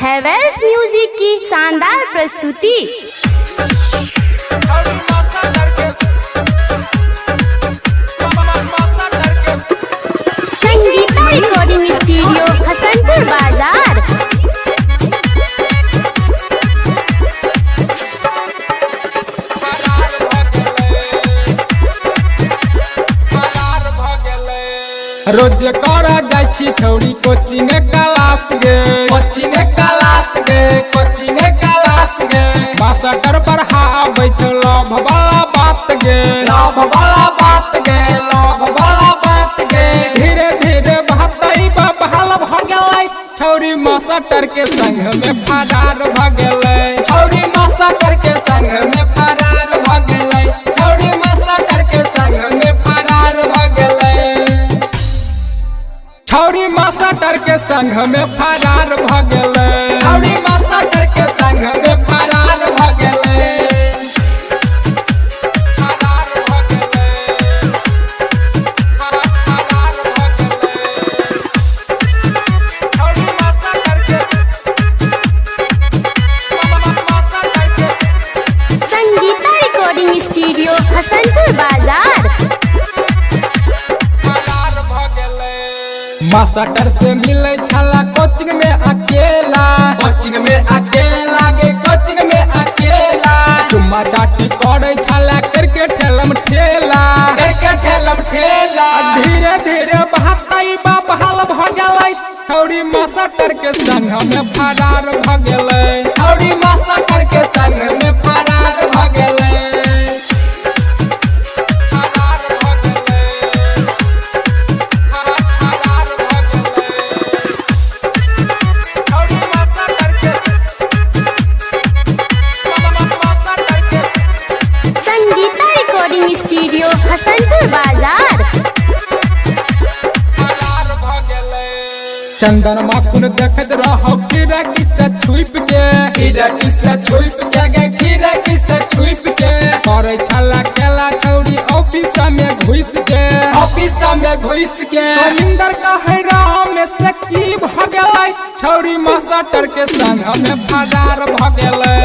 Havells music की शानदार प्रस्तुति। संगीता रिकॉर्डिंग स्टूडियो हसनपुर बाजार। रोज करा जाय छी छौरी कोचिंग क्लास गे मास्टर पढ़ाबै छ लव वाला बात गे धीरे धीरे बहतई बहाल भ गेलै छौरी मास्टर के संग में फरार भ गेलै छौरी मास्टर के संग में फरार भ गेलै छौरी मास्टर के संग में फरार भ गेलै छौरी मास्टर के संग में फरार भ गेलै छौरी मास्टर के संग में फरार भ गेलै संगीता रिकॉर्डिंग स्टूडियो हसनपुर बाजार। मास्टर से मिले छला कोचिंग में अकेला चुम्मा चाटी करे छला करके ठेलम ठेला धीरे धीरे बहतई बहाल भ गेलै छौरी मास्टर के संग में फरार भ गेलै छौरी मास्टर के संग में फरार भ गेलै संगीता रिकॉर्डिंग स्टूडियो हसनपुर बाजार। चंदन माकुन देखत रहो खिड़की से छुप के करे छला केला छौरी ऑफिस में घुस के समिंदर कहे राम से की भ गेलै छौरी मास्टर के संग में फरार भ गेलै